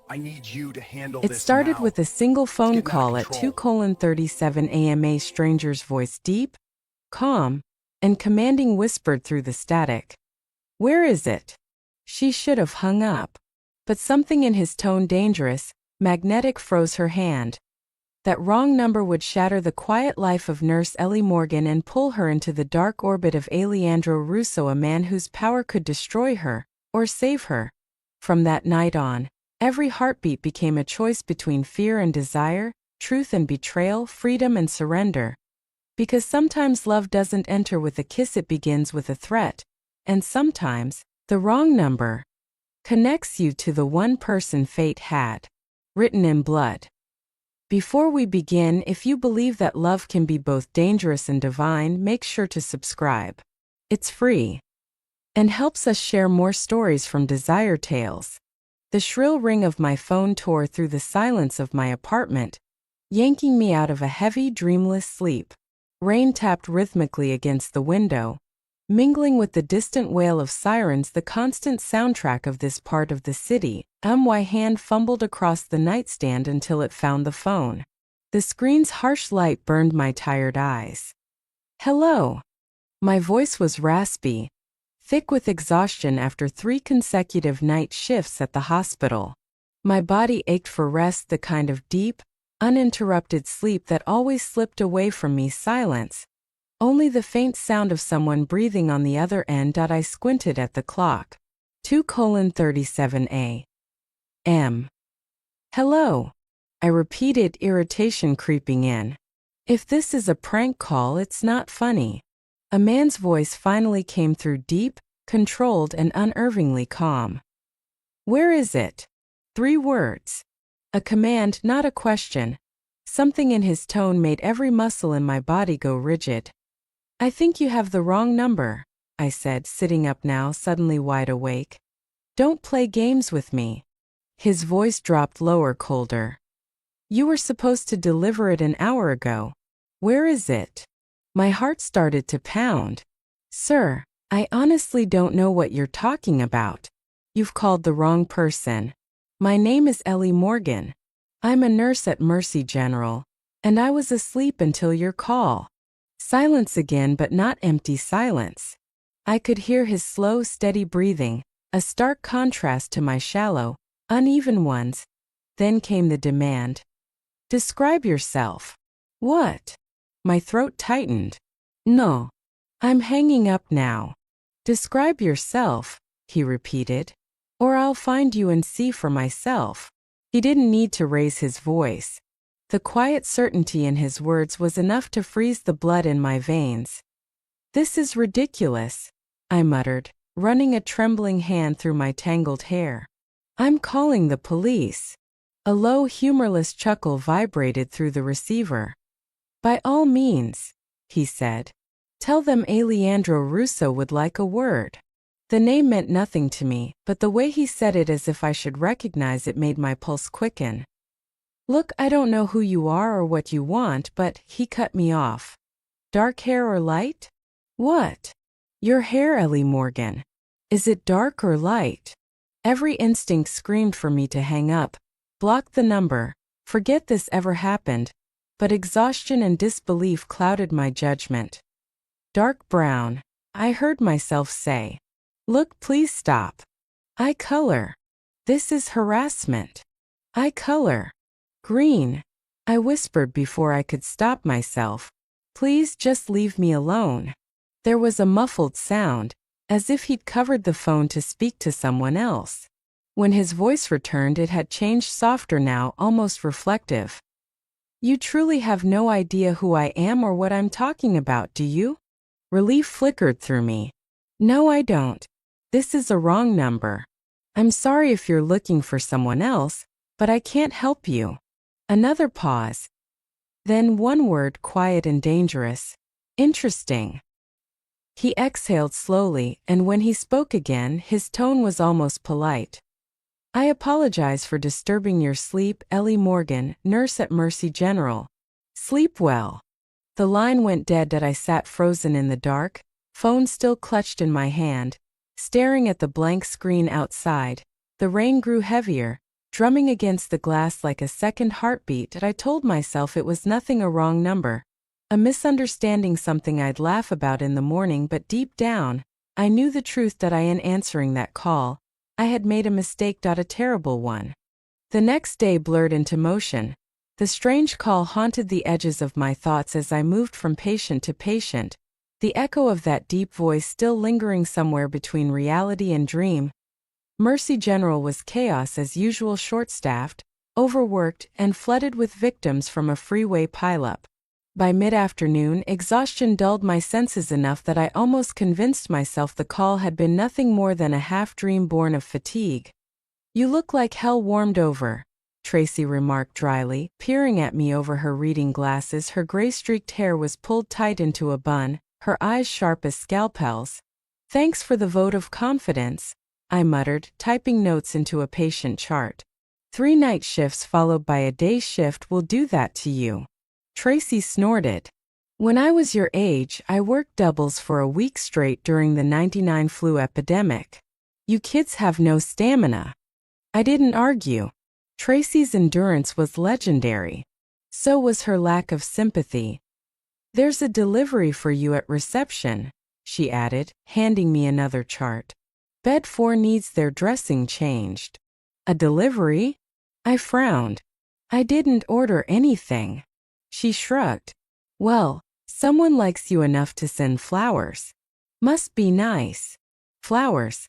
I need you to handle It this started now. with a single It's phone getting out of call at control. 2:37 a.m. A stranger's voice, deep, calm, and commanding, whispered through the static. "Where is it?" She should have hung up. But something in his tone, dangerous, magnetic, froze her hand. That wrong number would shatter the quiet life of Nurse Ellie Morgan and pull her into the dark orbit of Alejandro Russo, a man whose power could destroy her, or save her. From that night on, every heartbeat became a choice between fear and desire, truth and betrayal, freedom and surrender. Because sometimes love doesn't enter with a kiss, it begins with a threat. And sometimes, the wrong number connects you to the one person fate had written in blood. Before we begin, if you believe that love can be both dangerous and divine, make sure to subscribe. It's free and helps us share more stories from Desire Tales. The shrill ring of my phone tore through the silence of my apartment, yanking me out of a heavy, dreamless sleep. Rain tapped rhythmically against the window, mingling with the distant wail of sirens, the constant soundtrack of this part of the city. My hand fumbled across the nightstand until it found the phone. The screen's harsh light burned my tired eyes. "Hello." My voice was raspy, thick with exhaustion after 3 consecutive night shifts at the hospital. My body ached for rest, the kind of deep, uninterrupted sleep that always slipped away from me. Silence. Only the faint sound of someone breathing on the other end. I squinted at the clock. 2:37 a.m. "Hello," I repeated, irritation creeping in. If this is a prank call, it's not funny. A man's voice finally came through, deep, controlled, and unnervingly calm. "Where is it?" 3 words. A command, not a question. Something in his tone made every muscle in my body go rigid. "I think you have the wrong number," I said, sitting up now, suddenly wide awake. "Don't play games with me." His voice dropped lower, colder. "You were supposed to deliver it an hour ago. Where is it?" My heart started to pound. "Sir, I honestly don't know what you're talking about. You've called the wrong person. My name is Ellie Morgan. I'm a nurse at Mercy General, and I was asleep until your call." Silence again, but not empty silence. I could hear his slow, steady breathing, a stark contrast to my shallow, uneven ones. Then came the demand. "Describe yourself." "What?" My throat tightened. "No. I'm hanging up now." "Describe yourself," he repeated, "or I'll find you and see for myself." He didn't need to raise his voice. The quiet certainty in his words was enough to freeze the blood in my veins. "This is ridiculous," I muttered, running a trembling hand through my tangled hair. "I'm calling the police." A low, humorless chuckle vibrated through the receiver. "By all means," he said. "Tell them Alejandro Russo would like a word." The name meant nothing to me, but the way he said it, as if I should recognize it, made my pulse quicken. "Look, I don't know who you are or what you want, but," he cut me off. "Dark hair or light?" "What?" "Your hair, Ellie Morgan. Is it dark or light?" Every instinct screamed for me to hang up, block the number, forget this ever happened, but exhaustion and disbelief clouded my judgment. "Dark brown," I heard myself say. "Look, please stop." I color. "This is harassment." I color. "Green," I whispered before I could stop myself. "Please just leave me alone." There was a muffled sound, as if he'd covered the phone to speak to someone else. When his voice returned, it had changed, softer now, almost reflective. "You truly have no idea who I am or what I'm talking about, do you?" Relief flickered through me. "No, I don't. This is a wrong number. I'm sorry if you're looking for someone else, but I can't help you." Another pause. Then one word, quiet and dangerous. "Interesting." He exhaled slowly, and when he spoke again, his tone was almost polite. "I apologize for disturbing your sleep, Ellie Morgan, nurse at Mercy General. Sleep well." The line went dead. I sat frozen in the dark, phone still clutched in my hand, staring at the blank screen outside. The rain grew heavier, drumming against the glass like a second heartbeat. I told myself it was nothing, a wrong number, a misunderstanding, something I'd laugh about in the morning, but deep down, I knew the truth that in answering that call, I had made a mistake, a terrible one. The next day blurred into motion. The strange call haunted the edges of my thoughts as I moved from patient to patient, the echo of that deep voice still lingering somewhere between reality and dream. Mercy General was chaos as usual, short-staffed, overworked, and flooded with victims from a freeway pileup. By mid-afternoon, exhaustion dulled my senses enough that I almost convinced myself the call had been nothing more than a half-dream born of fatigue. "You look like hell warmed over," Tracy remarked dryly, peering at me over her reading glasses. Her gray-streaked hair was pulled tight into a bun, her eyes sharp as scalpels. "Thanks for the vote of confidence," I muttered, typing notes into a patient chart. "3 night shifts followed by a day shift will do that to you." Tracy snorted. "When I was your age, I worked doubles for a week straight during the '99 flu epidemic. You kids have no stamina." I didn't argue. Tracy's endurance was legendary. So was her lack of sympathy. "There's a delivery for you at reception," she added, handing me another chart. "Bed 4 needs their dressing changed." "A delivery?" I frowned. "I didn't order anything." She shrugged. "Well, someone likes you enough to send flowers. Must be nice." Flowers.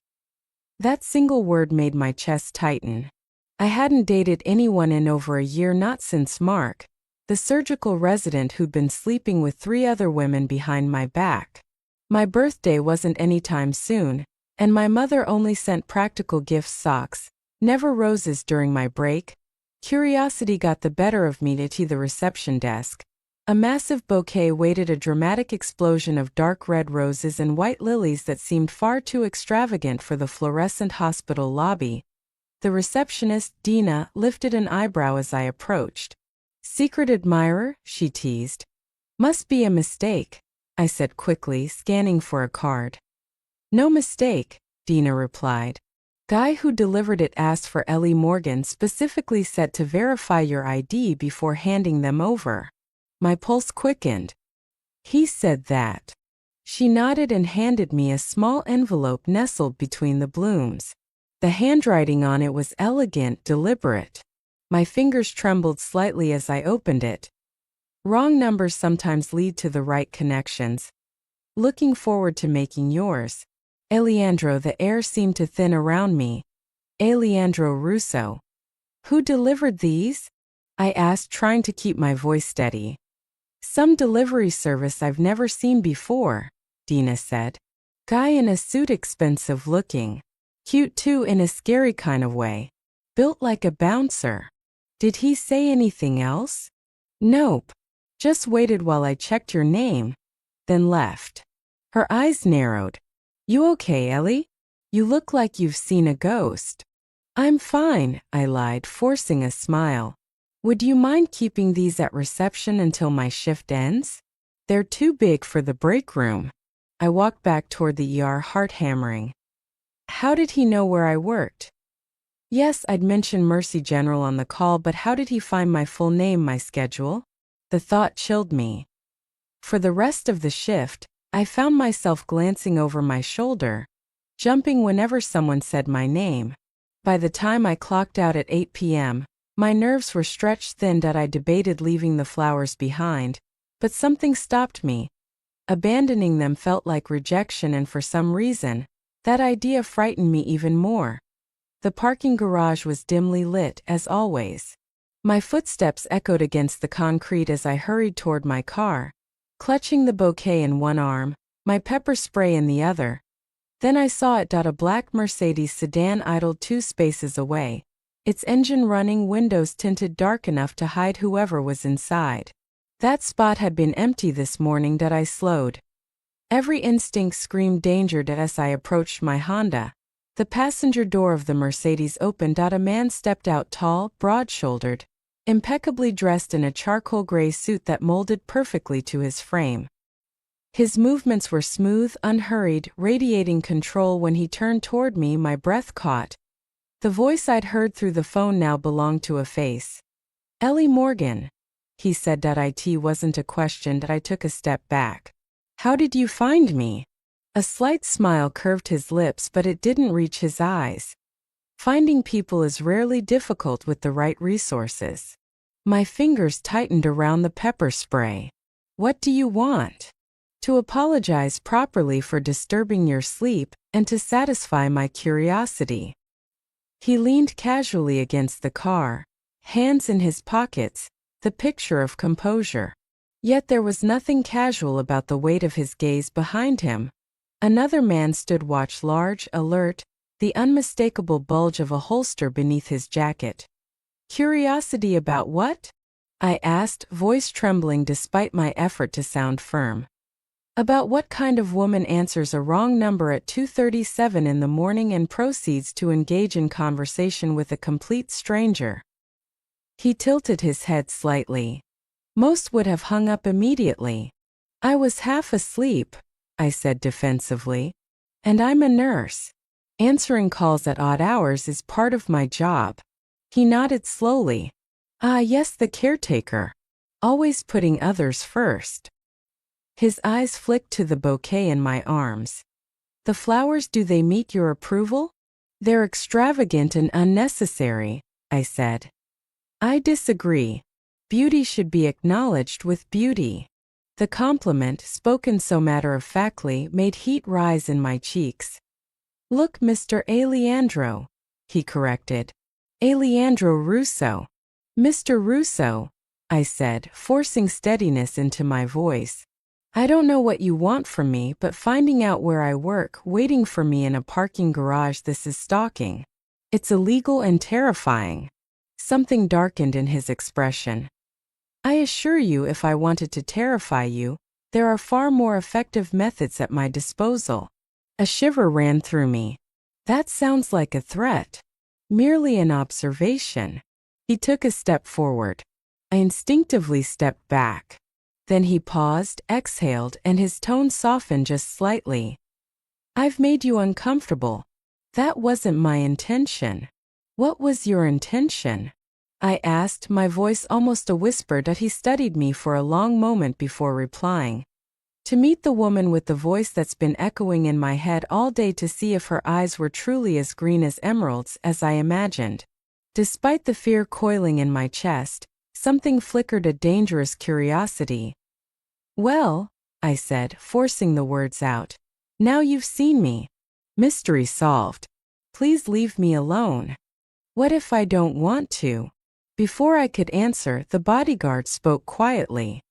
That single word made my chest tighten. I hadn't dated anyone in over a year, not since Mark, the surgical resident who'd been sleeping with 3 other women behind my back. My birthday wasn't anytime soon, and my mother only sent practical gifts, socks, never roses. During my break, curiosity got the better of me. To the reception desk, a massive bouquet waited, a dramatic explosion of dark red roses and white lilies that seemed far too extravagant for the fluorescent hospital lobby. The receptionist, Dina, lifted an eyebrow as I approached. "Secret admirer?" she teased. "Must be a mistake," I said quickly, scanning for a card. "No mistake," Dina replied. "Guy who delivered it asked for Ellie Morgan, specifically said to verify your ID before handing them over." My pulse quickened. "He said that." She nodded and handed me a small envelope nestled between the blooms. The handwriting on it was elegant, deliberate. My fingers trembled slightly as I opened it. "Wrong numbers sometimes lead to the right connections. Looking forward to making yours. Eliandro." The air seemed to thin around me. "Eliandro Russo." "Who delivered these?" I asked, trying to keep my voice steady. "Some delivery service I've never seen before," Dina said. "Guy in a suit, expensive looking. Cute too, in a scary kind of way. Built like a bouncer." "Did he say anything else?" "Nope. Just waited while I checked your name, then left." Her eyes narrowed. "You okay, Ellie? You look like you've seen a ghost." "I'm fine," I lied, forcing a smile. "Would you mind keeping these at reception until my shift ends? They're too big for the break room." I walked back toward the ER, heart hammering. How did he know where I worked? Yes, I'd mentioned Mercy General on the call, but how did he find my full name, my schedule? The thought chilled me. For the rest of the shift, I found myself glancing over my shoulder, jumping whenever someone said my name. By the time I clocked out at 8 p.m., my nerves were stretched thin. I debated leaving the flowers behind, but something stopped me. Abandoning them felt like rejection, and for some reason, that idea frightened me even more. The parking garage was dimly lit, as always. My footsteps echoed against the concrete as I hurried toward my car, clutching the bouquet in one arm, my pepper spray in the other. Then I saw it. A black Mercedes sedan idled 2 spaces away, its engine running, windows tinted dark enough to hide whoever was inside. That spot had been empty this morning. I slowed. Every instinct screamed danger. As I approached my Honda, the passenger door of the Mercedes opened. A man stepped out, tall, broad-shouldered, impeccably dressed in a charcoal gray suit that molded perfectly to his frame. His movements were smooth, unhurried, radiating control. When he turned toward me, my breath caught. The voice I'd heard through the phone now belonged to a face. "Ellie Morgan," he said. It wasn't a question that I took a step back. "How did you find me?" A slight smile curved his lips, but it didn't reach his eyes. Finding people is rarely difficult with the right resources. My fingers tightened around the pepper spray. "What do you want?" "To apologize properly for disturbing your sleep and to satisfy my curiosity." He leaned casually against the car, hands in his pockets, the picture of composure. Yet there was nothing casual about the weight of his gaze behind him. Another man stood watch, large, alert, the unmistakable bulge of a holster beneath his jacket. "Curiosity about what?" I asked, voice trembling despite my effort to sound firm. "About what kind of woman answers a wrong number at 2:37 in the morning and proceeds to engage in conversation with a complete stranger." He tilted his head slightly. "Most would have hung up immediately." "I was half asleep," I said defensively. "And I'm a nurse. Answering calls at odd hours is part of my job." He nodded slowly. "Ah, yes, the caretaker. Always putting others first." His eyes flicked to the bouquet in my arms. "The flowers, do they meet your approval?" "They're extravagant and unnecessary," I said. "I disagree. Beauty should be acknowledged with beauty." The compliment, spoken so matter-of-factly, made heat rise in my cheeks. "Look, Mr. Aleandro," he corrected. "Aleandro Russo." "Mr. Russo," I said, forcing steadiness into my voice. "I don't know what you want from me, but finding out where I work, waiting for me in a parking garage, this is stalking. It's illegal and terrifying." Something darkened in his expression. "I assure you, if I wanted to terrify you, there are far more effective methods at my disposal." A shiver ran through me. "That sounds like a threat." "Merely an observation." He took a step forward. I instinctively stepped back. Then he paused, exhaled, and his tone softened just slightly. "I've made you uncomfortable." "That wasn't my intention." "What was your intention?" I asked, my voice almost a whisper. That he studied me for a long moment before replying. "To meet the woman with the voice that's been echoing in my head all day, to see if her eyes were truly as green as emeralds as I imagined." Despite the fear coiling in my chest, something flickered, a dangerous curiosity. "Well," I said, forcing the words out, "now you've seen me. Mystery solved. Please leave me alone." "What if I don't want to?" Before I could answer, the bodyguard spoke quietly.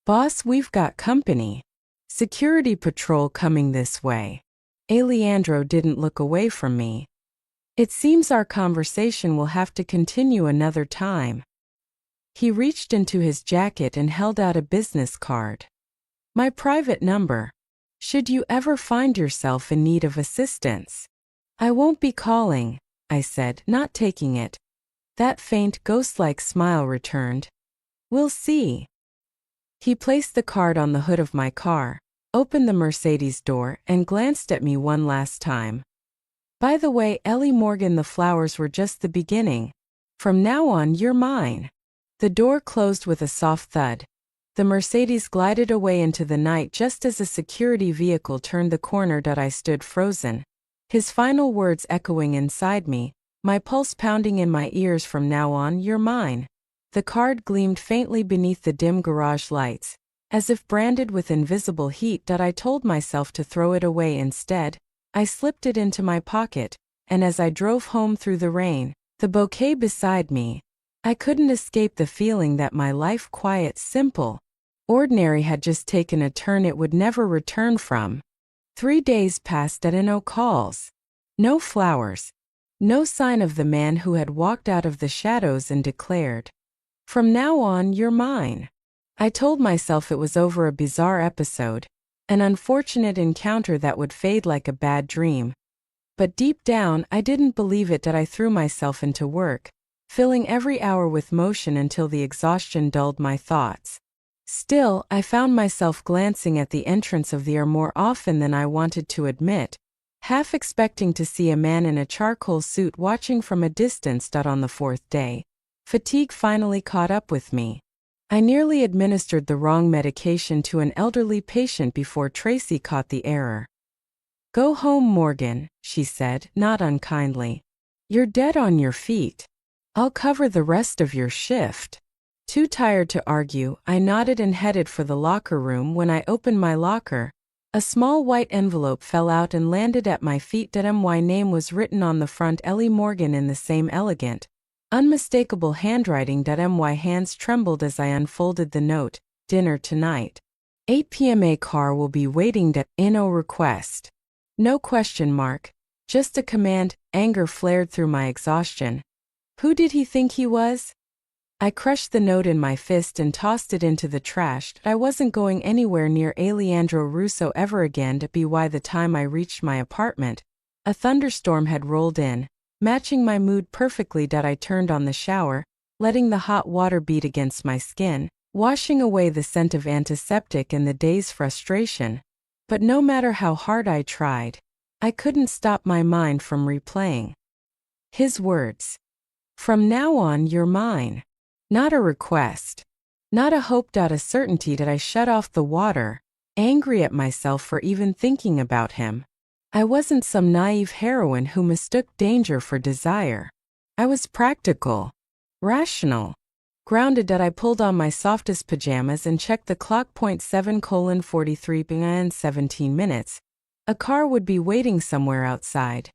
"Boss, we've got company. Security patrol coming this way." Aleandro didn't look away from me. "It seems our conversation will have to continue another time." He reached into his jacket and held out a business card. "My private number. Should you ever find yourself in need of assistance." "I won't be calling," I said, not taking it. That faint, ghost-like smile returned. "We'll see." He placed the card on the hood of my car, opened the Mercedes door, and glanced at me one last time. "By the way, Ellie Morgan, the flowers were just the beginning. From now on, you're mine." The door closed with a soft thud. The Mercedes glided away into the night just as a security vehicle turned the corner. I stood frozen. His final words echoing inside me, my pulse pounding in my ears. "From now on, you're mine." The card gleamed faintly beneath the dim garage lights, as if branded with invisible heat. I told myself to throw it away instead. I slipped it into my pocket, and as I drove home through the rain, the bouquet beside me, I couldn't escape the feeling that my life, quiet, simple, ordinary, had just taken a turn it would never return from. 3 days passed and no calls. No flowers. No sign of the man who had walked out of the shadows and declared, "From now on, you're mine." I told myself it was over, a bizarre episode, an unfortunate encounter that would fade like a bad dream. But deep down, I didn't believe it. I threw myself into work, filling every hour with motion until the exhaustion dulled my thoughts. Still, I found myself glancing at the entrance of the air more often than I wanted to admit, half expecting to see a man in a charcoal suit watching from a distance. On the fourth day, fatigue finally caught up with me. I nearly administered the wrong medication to an elderly patient before Tracy caught the error. "Go home, Morgan," she said, not unkindly. "You're dead on your feet. I'll cover the rest of your shift." Too tired to argue, I nodded and headed for the locker room. When I opened my locker, a small white envelope fell out and landed at my feet. My name was written on the front, Ellie Morgan, in the same elegant, unmistakable handwriting. My hands trembled as I unfolded the note. "Dinner tonight. 8 p.m. A car will be waiting. No request. No question mark. Just a command." Anger flared through my exhaustion. Who did he think he was? I crushed the note in my fist and tossed it into the trash. I wasn't going anywhere near Alejandro Russo ever again. By the time I reached my apartment, a thunderstorm had rolled in, matching my mood perfectly. I turned on the shower, letting the hot water beat against my skin, washing away the scent of antiseptic and the day's frustration. But no matter how hard I tried, I couldn't stop my mind from replaying his words. "From now on, you're mine." Not a request. Not a hope. A certainty. I shut off the water, angry at myself for even thinking about him. I wasn't some naive heroine who mistook danger for desire. I was practical, rational, grounded. I pulled on my softest pajamas and checked the clock. 7:43 p.m. 17 minutes. A car would be waiting somewhere outside.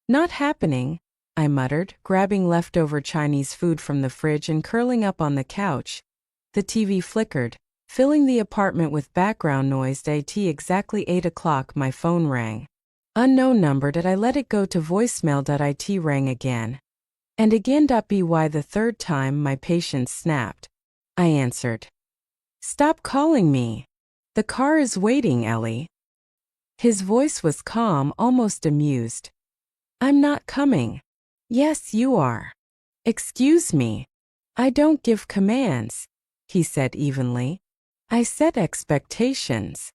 "Not happening," I muttered, grabbing leftover Chinese food from the fridge and curling up on the couch. The TV flickered, filling the apartment with background noise. At exactly 8 o'clock, my phone rang. Unknown number. I let it go to voicemail. It rang again. And again. By the third time, my patience snapped. I answered. "Stop calling me. The car is waiting, Ellie." His voice was calm, almost amused. "I'm not coming." "Yes, you are." "Excuse me. I don't give commands," he said evenly. "I set expectations."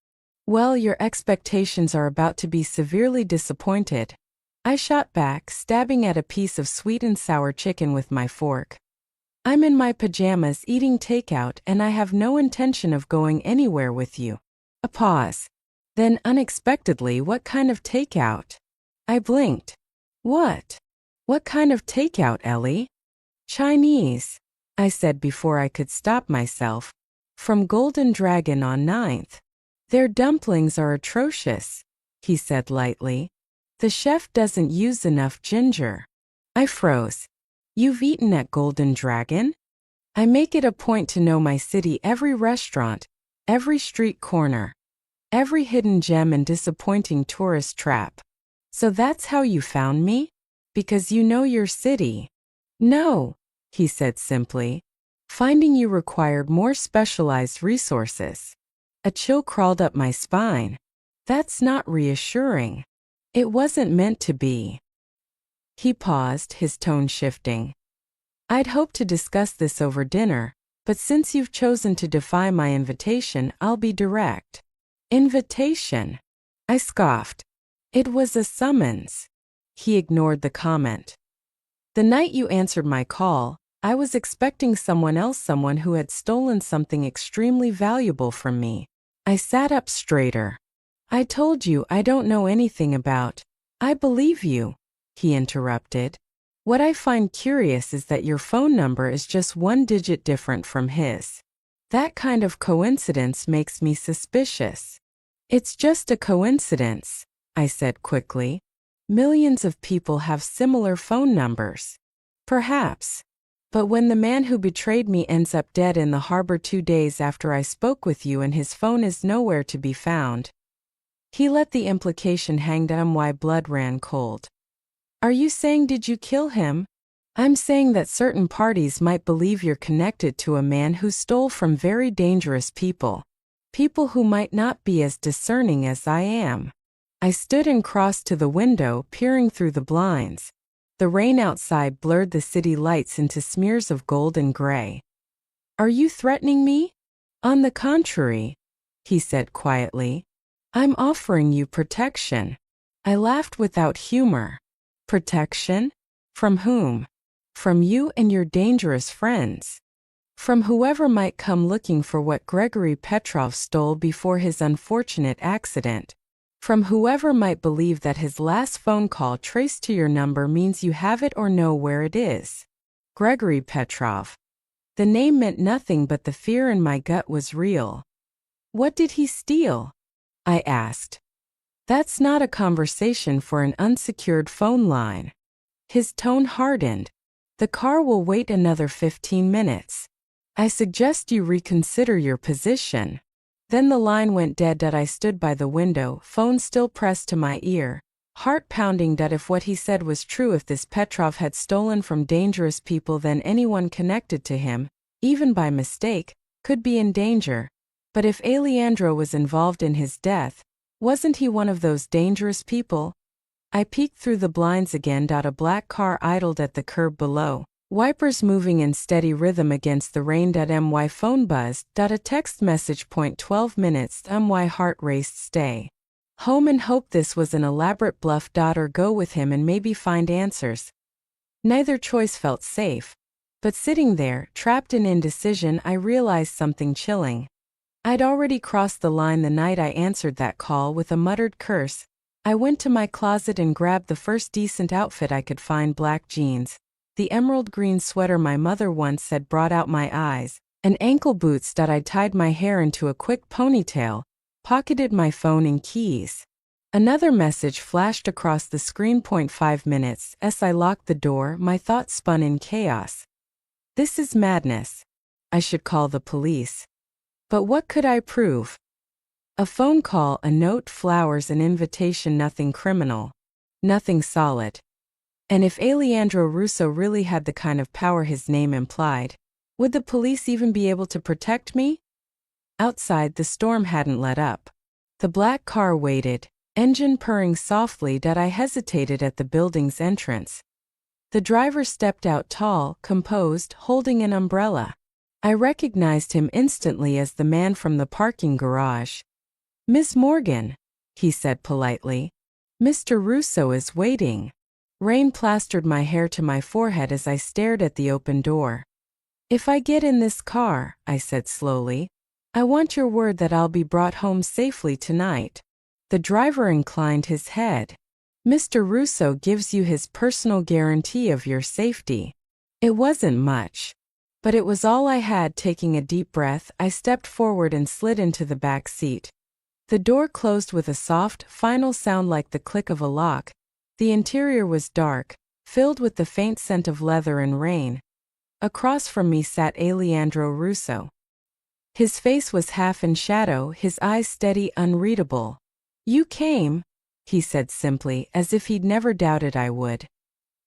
"Well, your expectations are about to be severely disappointed," I shot back, stabbing at a piece of sweet and sour chicken with my fork. "I'm in my pajamas eating takeout, and I have no intention of going anywhere with you." A pause. Then, unexpectedly, "What kind of takeout?" I blinked. "What? What kind of takeout, Ellie?" "Chinese," I said before I could stop myself. "From Golden Dragon on 9th. Their dumplings are atrocious," he said lightly. "The chef doesn't use enough ginger." I froze. "You've eaten at Golden Dragon?" "I make it a point to know my city, every restaurant, every street corner, every hidden gem and disappointing tourist trap." "So that's how you found me? Because you know your city?" "No," he said simply. "Finding you required more specialized resources." A chill crawled up my spine. That's not reassuring. It wasn't meant to be. He paused, his tone shifting. "I'd hoped to discuss this over dinner, but since you've chosen to defy my invitation, I'll be direct." "Invitation?" I scoffed. "It was a summons." He ignored the comment. "The night you answered my call, I was expecting someone else, someone who had stolen something extremely valuable from me." I sat up straighter. "I told you I don't know anything about." "I believe you," he interrupted. "What I find curious is that your phone number is just one digit different from his. That kind of coincidence makes me suspicious." "It's just a coincidence," I said quickly. "Millions of people have similar phone numbers." "Perhaps. But when the man who betrayed me ends up dead in the harbor 2 days after I spoke with you and his phone is nowhere to be found." He let the implication hang down. My blood ran cold. "Are you saying did you kill him?" "I'm saying that certain parties might believe you're connected to a man who stole from very dangerous people. People who might not be as discerning as I am." I stood and crossed to the window, peering through the blinds. The rain outside blurred the city lights into smears of gold and gray. "Are you threatening me?" "On the contrary," he said quietly. "I'm offering you protection." I laughed without humor. Protection? From whom? From you and your dangerous friends. From whoever might come looking for what Gregory Petrov stole before his unfortunate accident. From whoever might believe that his last phone call traced to your number means you have it or know where it is. Gregory Petrov. The name meant nothing, but the fear in my gut was real. What did he steal? I asked. That's not a conversation for an unsecured phone line. His tone hardened. The car will wait another 15 minutes. I suggest you reconsider your position. Then the line went dead. I stood by the window, phone still pressed to my ear, heart pounding. If what he said was true, if this Petrov had stolen from dangerous people, then anyone connected to him, even by mistake, could be in danger. But if Alejandro was involved in his death, wasn't he one of those dangerous people? I peeked through the blinds again. A black car idled at the curb below, wipers moving in steady rhythm against the rain. My phone buzzed. A text message. 12 minutes. My heart raced. Stay home and hope this was an elaborate bluff. Or go with him and maybe find answers. Neither choice felt safe. But sitting there, trapped in indecision, I realized something chilling. I'd already crossed the line the night I answered that call. With a muttered curse, I went to my closet and grabbed the first decent outfit I could find: black jeans, the emerald green sweater my mother once had brought out my eyes, and ankle boots. I tied my hair into a quick ponytail, pocketed my phone and keys. Another message flashed across the screen. 5 minutes. As I locked the door, my thoughts spun in chaos. This is madness. I should call the police. But what could I prove? A phone call, a note, flowers, an invitation, nothing criminal. Nothing solid. And if Alejandro Russo really had the kind of power his name implied, would the police even be able to protect me? Outside, the storm hadn't let up. The black car waited, engine purring softly. I hesitated at the building's entrance. The driver stepped out, tall, composed, holding an umbrella. I recognized him instantly as the man from the parking garage. Miss Morgan, he said politely. Mr. Russo is waiting. Rain plastered my hair to my forehead as I stared at the open door. If I get in this car, I said slowly, I want your word that I'll be brought home safely tonight. The driver inclined his head. Mr. Russo gives you his personal guarantee of your safety. It wasn't much, but it was all I had. Taking a deep breath, I stepped forward and slid into the back seat. The door closed with a soft, final sound like the click of a lock. The interior was dark, filled with the faint scent of leather and rain. Across from me sat Alejandro Russo. His face was half in shadow, his eyes steady, unreadable. You came, he said simply, as if he'd never doubted I would.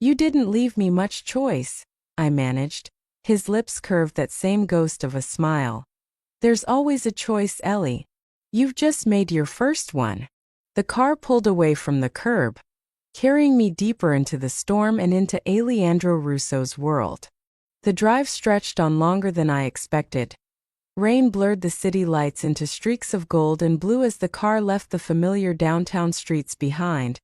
You didn't leave me much choice, I managed. His lips curved, that same ghost of a smile. There's always a choice, Ellie. You've just made your first one. The car pulled away from the curb, carrying me deeper into the storm and into Alejandro Russo's world. The drive stretched on longer than I expected. Rain blurred the city lights into streaks of gold and blue as the car left the familiar downtown streets behind,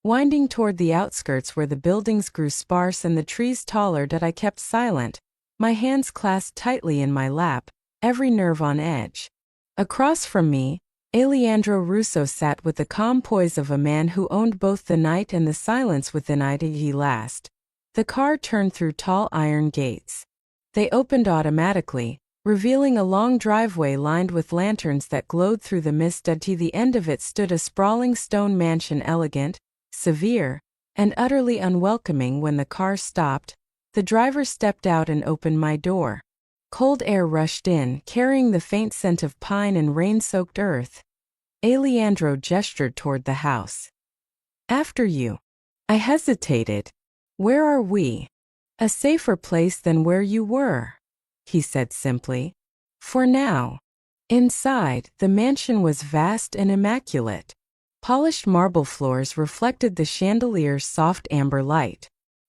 winding toward the outskirts where the buildings grew sparse and the trees taller. I kept silent, my hands clasped tightly in my lap, every nerve on edge. Across from me, Alejandro Russo sat with the calm poise of a man who owned both the night and the silence within it. He last. The car turned through tall iron gates. They opened automatically, revealing a long driveway lined with lanterns that glowed through the mist. At the end of it stood a sprawling stone mansion, elegant, severe, and utterly unwelcoming. When the car stopped, the driver stepped out and opened my door. Cold air rushed in, carrying the faint scent of pine and rain-soaked earth. Alejandro gestured toward the house. After you. I hesitated. Where are we? A safer place than where you were, he said simply. For now. Inside, the mansion was vast and immaculate. Polished marble floors reflected the chandelier's soft amber light.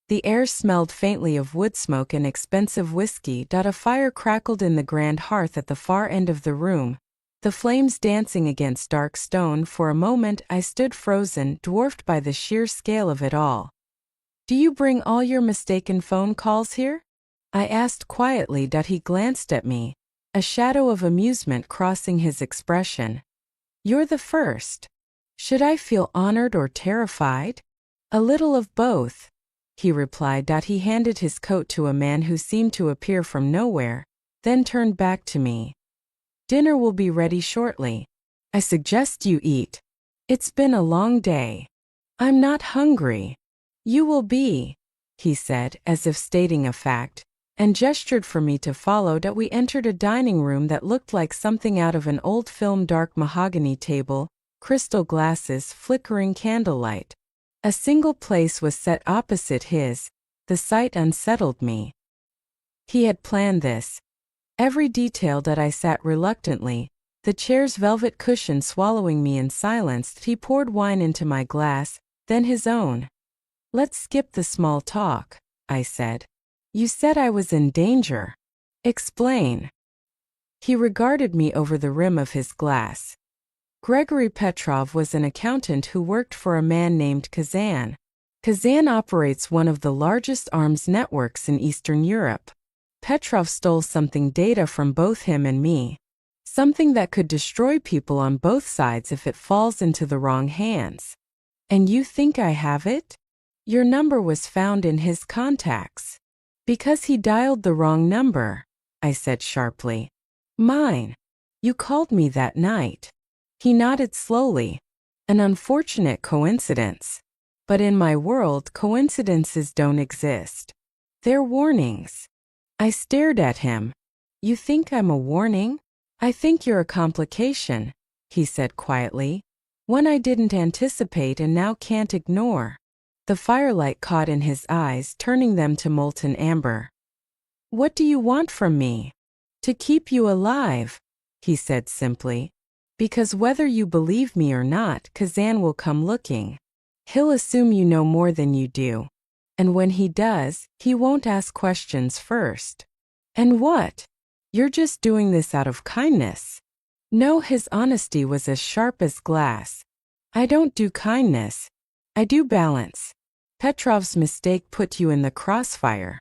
The air smelled faintly of wood smoke and expensive whiskey. A fire crackled in the grand hearth at the far end of the room, the flames dancing against dark stone. For a moment I stood frozen, dwarfed by the sheer scale of it all. "Do you bring all your mistaken phone calls here?" I asked quietly. He glanced at me, a shadow of amusement crossing his expression. "You're the first." Should I feel honored or terrified? "A little of both," he replied. He handed his coat to a man who seemed to appear from nowhere, then turned back to me. "Dinner will be ready shortly. I suggest you eat. It's been a long day." "I'm not hungry." "You will be," he said, as if stating a fact, and gestured for me to follow. We entered a dining room that looked like something out of an old film. Dark mahogany table, crystal glasses, flickering candlelight. A single place was set opposite his. The sight unsettled me. He had planned this. Every detail. I sat reluctantly, the chair's velvet cushion swallowing me in silence. He poured wine into my glass, then his own. "Let's skip the small talk," I said. "You said I was in danger. Explain." He regarded me over the rim of his glass. Gregory Petrov was an accountant who worked for a man named Kazan. Kazan operates one of the largest arms networks in Eastern Europe. Petrov stole data from both him and me. Something that could destroy people on both sides if it falls into the wrong hands. "And you think I have it?" "Your number was found in his contacts." "Because he dialed the wrong number," I said sharply. "Mine. You called me that night." He nodded slowly. "An unfortunate coincidence. But in my world, coincidences don't exist. They're warnings." I stared at him. "You think I'm a warning?" "I think you're a complication," he said quietly. "One I didn't anticipate and now can't ignore." The firelight caught in his eyes, turning them to molten amber. "What do you want from me?" "To keep you alive," he said simply. "Because whether you believe me or not, Kazan will come looking. He'll assume you know more than you do. And when he does, he won't ask questions first." "And what? You're just doing this out of kindness?" No, his honesty was as sharp as glass. "I don't do kindness. I do balance. Petrov's mistake put you in the crossfire.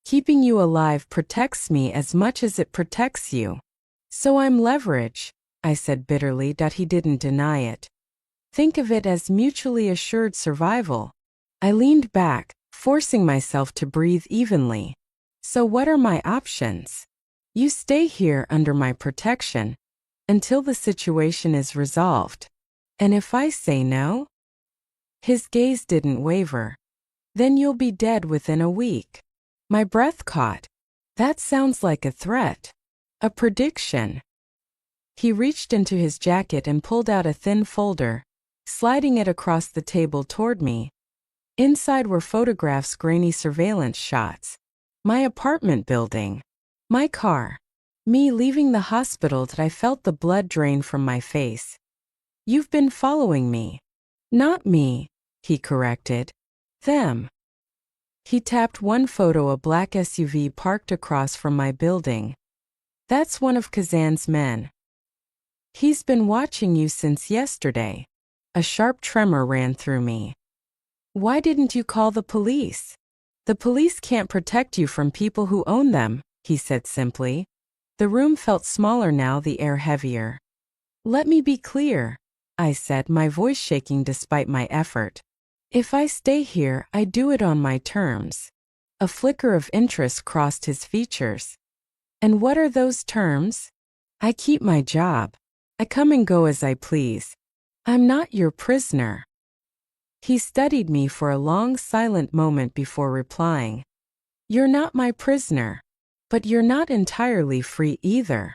Keeping you alive protects me as much as it protects you. So I'm leverage," I said bitterly. He didn't deny it. "Think of it as mutually assured survival." I leaned back, forcing myself to breathe evenly. "So what are my options?" "You stay here under my protection until the situation is resolved. And if I say no?" His gaze didn't waver. "Then you'll be dead within a week." My breath caught. That sounds like a threat. A prediction. He reached into his jacket and pulled out a thin folder, sliding it across the table toward me. Inside were photographs, grainy surveillance shots. My apartment building. My car. Me leaving the hospital. I felt the blood drain from my face. "You've been following me." "Not me," he corrected. "Them." He tapped one photo, a black SUV parked across from my building. "That's one of Kazan's men. He's been watching you since yesterday." A sharp tremor ran through me. "Why didn't you call the police?" "The police can't protect you from people who own them," he said simply. The room felt smaller now, the air heavier. "Let me be clear," I said, my voice shaking despite my effort. "If I stay here, I do it on my terms." A flicker of interest crossed his features. "And what are those terms?" "I keep my job. I come and go as I please. I'm not your prisoner." He studied me for a long, silent moment before replying. "You're not my prisoner. But you're not entirely free either.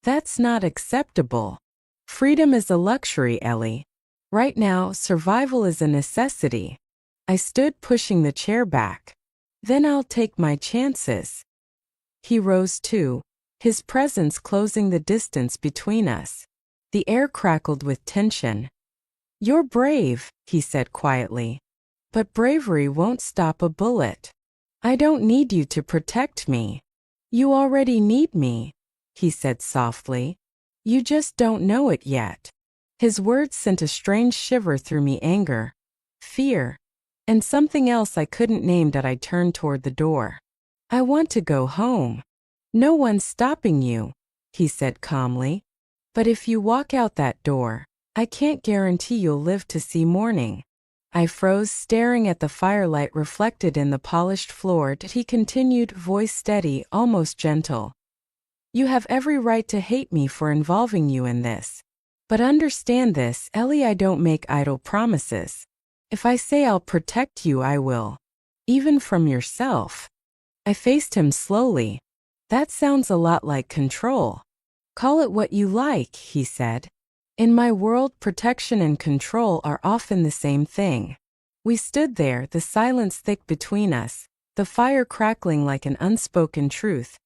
That's not acceptable. Freedom is a luxury, Ellie. Right now, survival is a necessity." I stood, pushing the chair back. "Then I'll take my chances." He rose too, his presence closing the distance between us. The air crackled with tension. "You're brave," he said quietly. "But bravery won't stop a bullet. I don't need you to protect me." "You already need me," he said softly. You just don't know it yet. His words sent a strange shiver through me, anger, fear, and something else I couldn't name that I turned toward the door. I want to go home. No one's stopping you, he said calmly. But if you walk out that door, I can't guarantee you'll live to see morning. I froze, staring at the firelight reflected in the polished floor. He continued, voice steady, almost gentle. You have every right to hate me for involving you in this. But understand this, Ellie, I don't make idle promises. If I say I'll protect you, I will. Even from yourself. I faced him slowly. That sounds a lot like control. Call it what you like, he said. In my world, protection and control are often the same thing. We stood there, the silence thick between us, the fire crackling like an unspoken truth.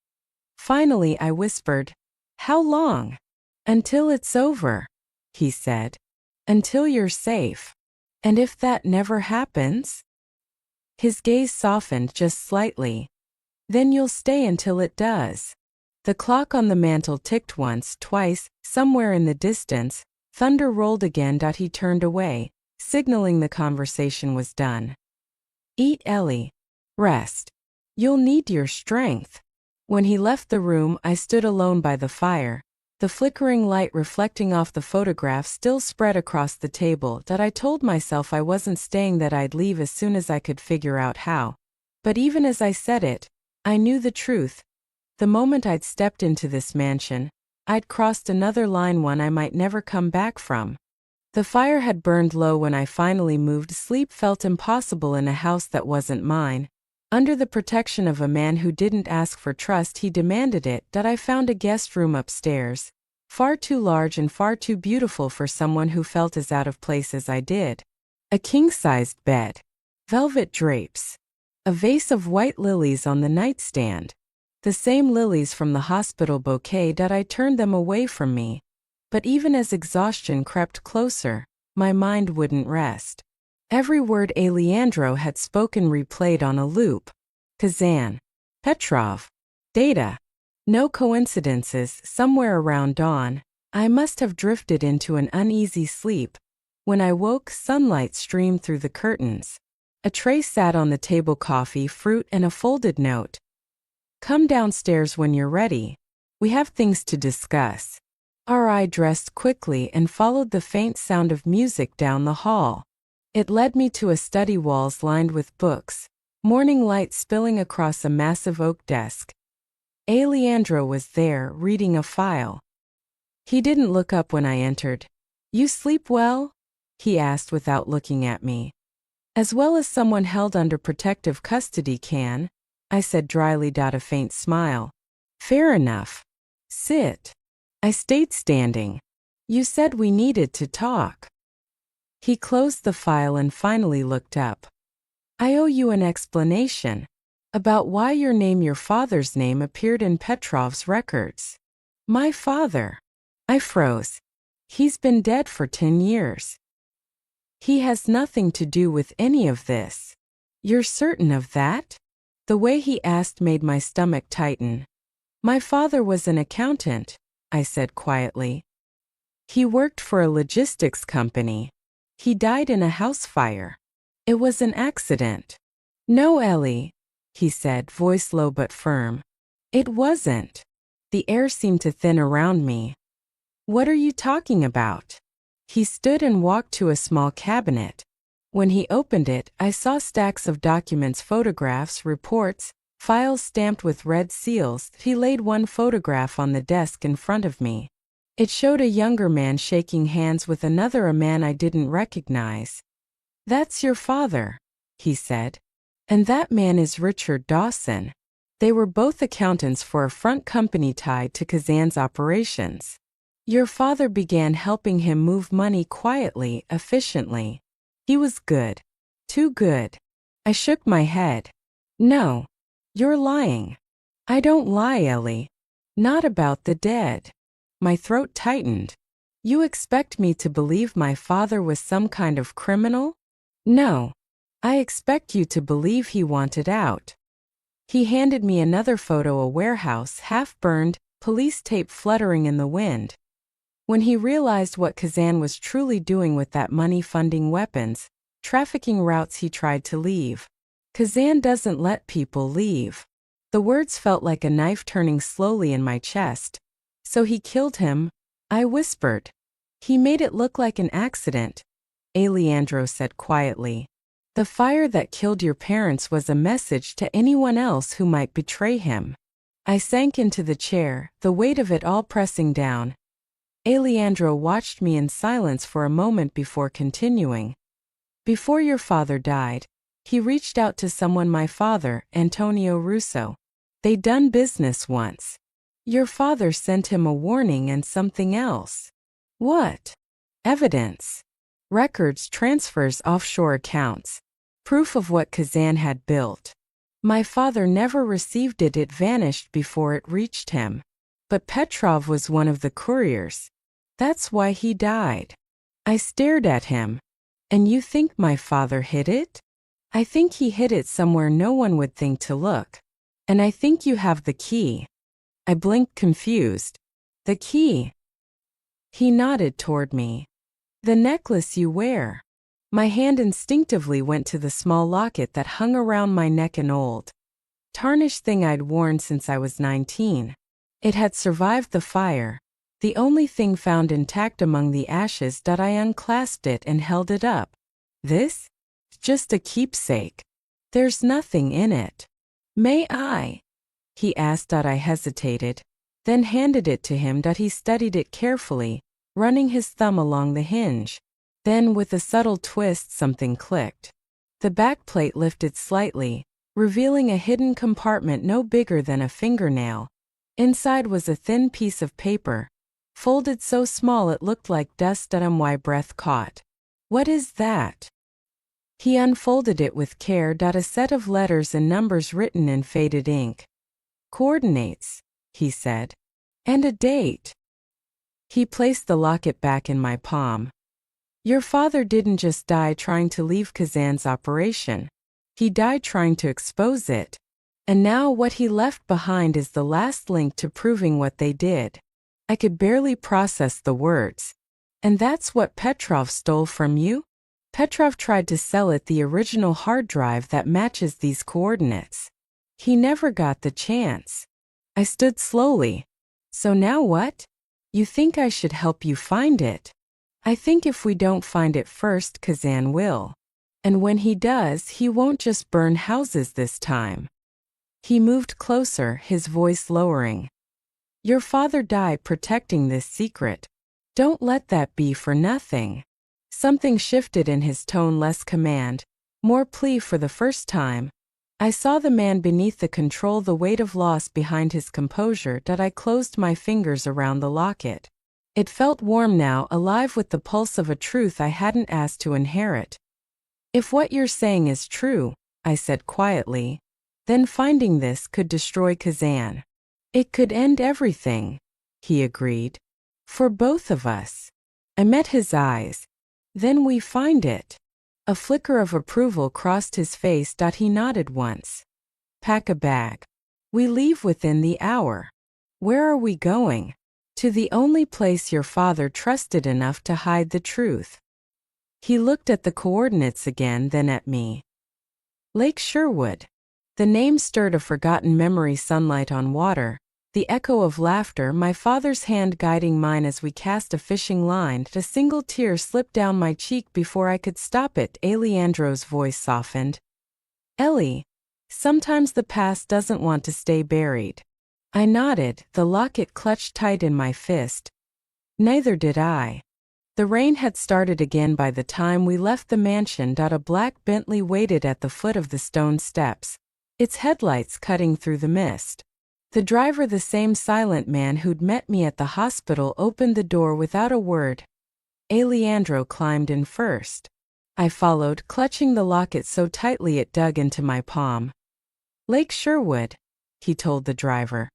Finally, I whispered, How long? Until it's over, he said. Until you're safe. And if that never happens? His gaze softened just slightly. Then you'll stay until it does. The clock on the mantel ticked once, twice, somewhere in the distance. Thunder rolled again. He turned away, signaling the conversation was done. Eat, Ellie. Rest. You'll need your strength. When he left the room, I stood alone by the fire. The flickering light reflecting off the photograph still spread across the table. I told myself I wasn't staying, that I'd leave as soon as I could figure out how. But even as I said it, I knew the truth. The moment I'd stepped into this mansion, I'd crossed another line, one I might never come back from. The fire had burned low when I finally moved. Sleep felt impossible in a house that wasn't mine. Under the protection of a man who didn't ask for trust, he demanded it. I found a guest room upstairs, far too large and far too beautiful for someone who felt as out of place as I did. A king-sized bed, velvet drapes, a vase of white lilies on the nightstand. The same lilies from the hospital bouquet. I turned them away from me. But even as exhaustion crept closer, my mind wouldn't rest. Every word Leandro had spoken replayed on a loop. Kazan, Petrov, Data. No coincidences. Somewhere around dawn, I must have drifted into an uneasy sleep. When I woke, sunlight streamed through the curtains. A tray sat on the table, coffee, fruit, and a folded note. Come downstairs when you're ready. We have things to discuss. I dressed quickly and followed the faint sound of music down the hall. It led me to a study, walls lined with books, morning light spilling across a massive oak desk. Leandro was there, reading a file. He didn't look up when I entered. You sleep well? He asked without looking at me. As well as someone held under protective custody can, I said dryly. A faint smile. Fair enough. Sit. I stayed standing. You said we needed to talk. He closed the file and finally looked up. I owe you an explanation about why your father's name appeared in Petrov's records. My father. I froze. He's been dead for 10 years. He has nothing to do with any of this. You're certain of that? The way he asked made my stomach tighten. My father was an accountant, I said quietly. He worked for a logistics company. He died in a house fire. It was an accident. No, Ellie, he said, voice low but firm. It wasn't. The air seemed to thin around me. What are you talking about? He stood and walked to a small cabinet. When he opened it, I saw stacks of documents, photographs, reports, files stamped with red seals. He laid one photograph on the desk in front of me. It showed a younger man shaking hands with another, a man I didn't recognize. That's your father, he said. And that man is Richard Dawson. They were both accountants for a front company tied to Kazan's operations. Your father began helping him move money quietly, efficiently. He was good. Too good. I shook my head. No. You're lying. I don't lie, Ellie. Not about the dead. My throat tightened. You expect me to believe my father was some kind of criminal? No. I expect you to believe he wanted out. He handed me another photo, a warehouse, half burned, police tape fluttering in the wind. When he realized what Kazan was truly doing with that money funding weapons, trafficking routes he tried to leave. Kazan doesn't let people leave. The words felt like a knife turning slowly in my chest. So he killed him, I whispered. He made it look like an accident, Alejandro said quietly. The fire that killed your parents was a message to anyone else who might betray him. I sank into the chair, the weight of it all pressing down. Alejandro watched me in silence for a moment before continuing. Before your father died, he reached out to someone, my father, Antonio Russo. They'd done business once. Your father sent him a warning and something else. What? Evidence. Records, transfers, offshore accounts. Proof of what Kazan had built. My father never received it, it vanished before it reached him. But Petrov was one of the couriers. That's why he died. I stared at him. And you think my father hid it? I think he hid it somewhere no one would think to look. And I think you have the key. I blinked confused. The key? He nodded toward me. The necklace you wear. My hand instinctively went to the small locket that hung around my neck, an old, tarnished thing I'd worn since I was 19. It had survived the fire, the only thing found intact among the ashes. I unclasped it and held it up. This? Just a keepsake. There's nothing in it. May I? He asked. I hesitated, then handed it to him. He studied it carefully, running his thumb along the hinge. Then, with a subtle twist, something clicked. The backplate lifted slightly, revealing a hidden compartment no bigger than a fingernail. Inside was a thin piece of paper, folded so small it looked like dust. My breath caught. What is that? He unfolded it with care. A set of letters and numbers written in faded ink. Coordinates, he said. And a date. He placed the locket back in my palm. Your father didn't just die trying to leave Kazan's operation. He died trying to expose it. And now what he left behind is the last link to proving what they did. I could barely process the words. And that's what Petrov stole from you? Petrov tried to sell it the original hard drive that matches these coordinates. He never got the chance. I stood slowly. So now what? You think I should help you find it? I think if we don't find it first, Kazan will. And when he does, he won't just burn houses this time. He moved closer, his voice lowering. Your father died protecting this secret. Don't let that be for nothing. Something shifted in his tone, less command, more plea. For the first time, I saw the man beneath the control, the weight of loss behind his composure. I closed my fingers around the locket. It felt warm now, alive with the pulse of a truth I hadn't asked to inherit. If what you're saying is true, I said quietly, then finding this could destroy Kazan. It could end everything, he agreed. For both of us. I met his eyes. Then we find it. A flicker of approval crossed his face. He nodded once. Pack a bag. We leave within the hour. Where are we going? To the only place your father trusted enough to hide the truth. He looked at the coordinates again, then at me. Lake Sherwood. The name stirred a forgotten memory, sunlight on water, the echo of laughter, my father's hand guiding mine as we cast a fishing line. A single tear slipped down my cheek before I could stop it. Alejandro's voice softened. Ellie, sometimes the past doesn't want to stay buried. I nodded, the locket clutched tight in my fist. Neither did I. The rain had started again by the time we left the mansion. A black Bentley waited at the foot of the stone steps, its headlights cutting through the mist. The driver, the same silent man who'd met me at the hospital, opened the door without a word. Alejandro climbed in first. I followed, clutching the locket so tightly it dug into my palm. Lake Sherwood, he told the driver.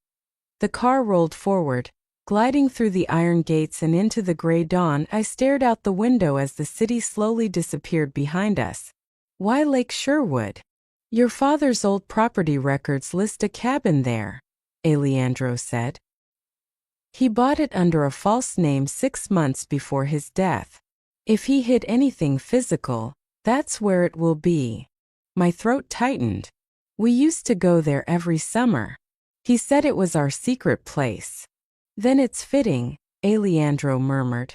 The car rolled forward, gliding through the iron gates and into the gray dawn. I stared out the window as the city slowly disappeared behind us. Why Lake Sherwood? Your father's old property records list a cabin there, Alejandro said. He bought it under a false name 6 months before his death. If he hid anything physical, that's where it will be. My throat tightened. We used to go there every summer. He said it was our secret place. Then it's fitting, Alejandro murmured,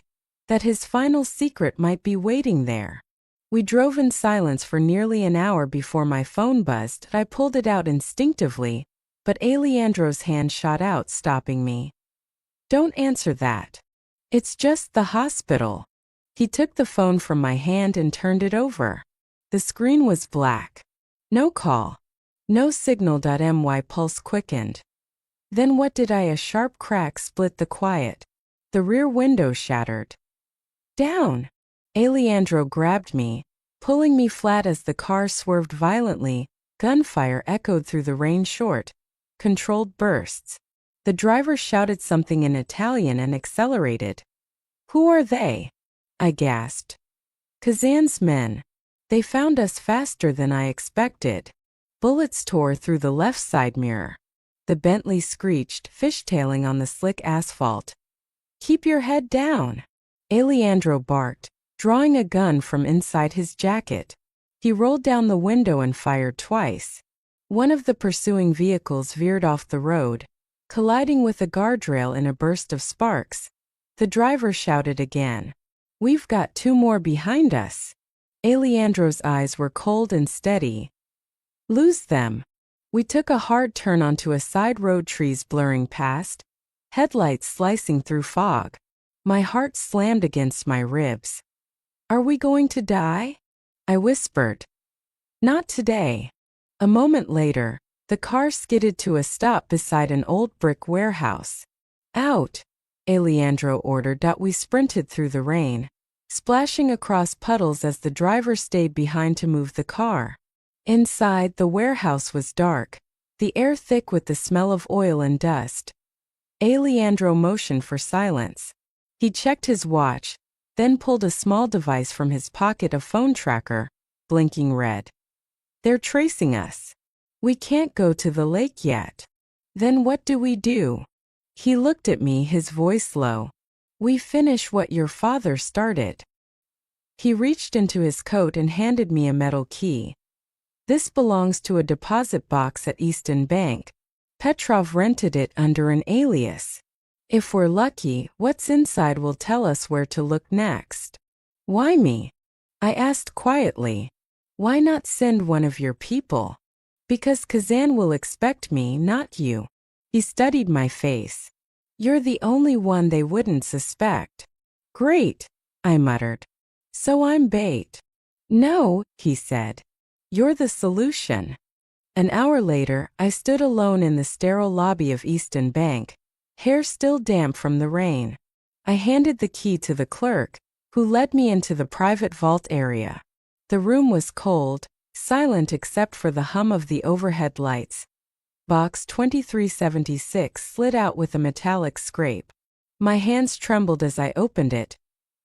that his final secret might be waiting there. We drove in silence for nearly an hour before my phone buzzed. I pulled it out instinctively, but Alejandro's hand shot out, stopping me. Don't answer that. It's just the hospital. He took the phone from my hand and turned it over. The screen was black. No call. No signal. My pulse quickened. Then what did I? A sharp crack split the quiet. The rear window shattered. Down! Alejandro grabbed me, pulling me flat as the car swerved violently. Gunfire echoed through the rain. Short, controlled bursts. The driver shouted something in Italian and accelerated. Who are they? I gasped. Kazan's men. They found us faster than I expected. Bullets tore through the left side mirror. The Bentley screeched, fishtailing on the slick asphalt. Keep your head down, Alejandro barked, drawing a gun from inside his jacket. He rolled down the window and fired twice. One of the pursuing vehicles veered off the road, colliding with a guardrail in a burst of sparks. The driver shouted again. We've got 2 more behind us. Alejandro's eyes were cold and steady. Lose them. We took a hard turn onto a side road, trees blurring past, headlights slicing through fog. My heart slammed against my ribs. Are we going to die? I whispered. Not today. A moment later, the car skidded to a stop beside an old brick warehouse. Out, Alejandro ordered. We sprinted through the rain, splashing across puddles as the driver stayed behind to move the car. Inside, the warehouse was dark, the air thick with the smell of oil and dust. Alejandro motioned for silence. He checked his watch, then pulled a small device from his pocket, a phone tracker, blinking red. They're tracing us. We can't go to the lake yet. Then what do we do? He looked at me, his voice low. We finish what your father started. He reached into his coat and handed me a metal key. This belongs to a deposit box at Easton Bank. Petrov rented it under an alias. If we're lucky, what's inside will tell us where to look next. Why me? I asked quietly. Why not send one of your people? Because Kazan will expect me, not you. He studied my face. You're the only one they wouldn't suspect. Great, I muttered. So I'm bait. No, he said. You're the solution. An hour later, I stood alone in the sterile lobby of Easton Bank, hair still damp from the rain. I handed the key to the clerk, who led me into the private vault area. The room was cold, silent except for the hum of the overhead lights. Box 2376 slid out with a metallic scrape. My hands trembled as I opened it.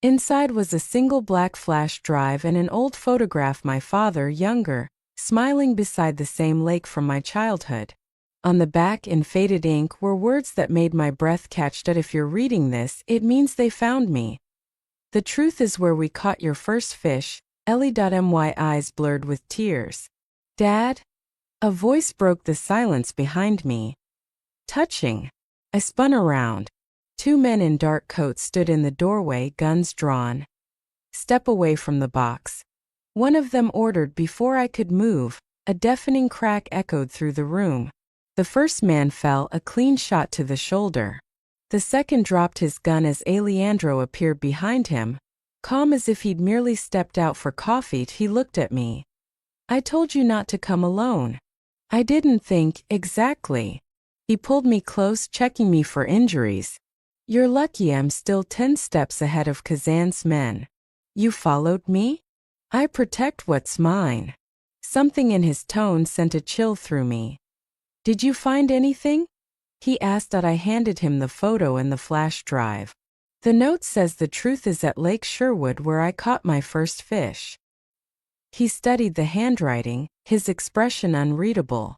Inside was a single black flash drive and an old photograph, my father, younger, smiling beside the same lake from my childhood. On the back, in faded ink, were words that made my breath catch. If you're reading this, it means they found me. The truth is where we caught your first fish. My eyes blurred with tears. Dad? A voice broke the silence behind me. Touching. I spun around. 2 men in dark coats stood in the doorway, guns drawn. Step away from the box. One of them ordered before I could move. A deafening crack echoed through the room. The first man fell, a clean shot to the shoulder. The second dropped his gun as Alejandro appeared behind him. Calm as if he'd merely stepped out for coffee, he looked at me. I told you not to come alone. I didn't think, exactly. He pulled me close, checking me for injuries. You're lucky I'm still 10 steps ahead of Kazan's men. You followed me? I protect what's mine. Something in his tone sent a chill through me. Did you find anything? He asked. I handed him the photo and the flash drive. The note says the truth is at Lake Sherwood where I caught my first fish. He studied the handwriting, his expression unreadable.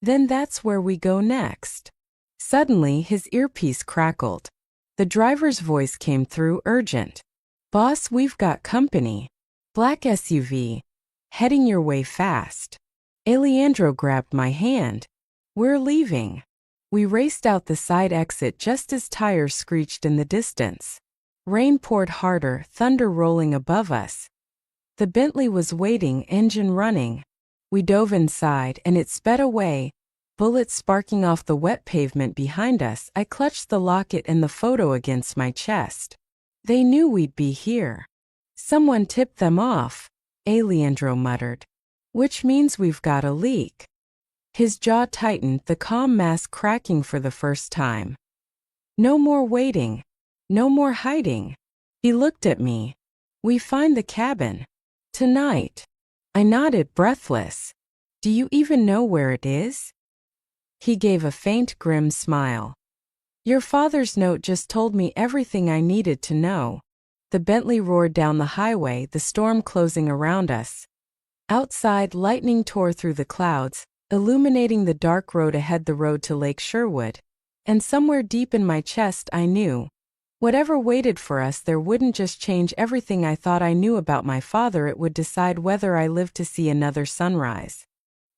Then that's where we go next. Suddenly, his earpiece crackled. The driver's voice came through, urgent. "Boss, we've got company. Black SUV. Heading your way fast." Alejandro grabbed my hand. "We're leaving." We raced out the side exit just as tires screeched in the distance. Rain poured harder, thunder rolling above us. The Bentley was waiting, engine running. We dove inside, and it sped away, bullets sparking off the wet pavement behind us. I clutched the locket and the photo against my chest. "They knew we'd be here. Someone tipped them off," Alejandro muttered. "Which means we've got a leak." His jaw tightened, the comm mask cracking for the first time. "No more waiting. No more hiding." He looked at me. "We find the cabin. Tonight." I nodded, breathless. "Do you even know where it is?" He gave a faint, grim smile. "Your father's note just told me everything I needed to know." The Bentley roared down the highway, the storm closing around us. Outside, lightning tore through the clouds, illuminating the dark road ahead, the road to Lake Sherwood. And somewhere deep in my chest I knew, whatever waited for us there wouldn't just change everything I thought I knew about my father, it would decide whether I lived to see another sunrise.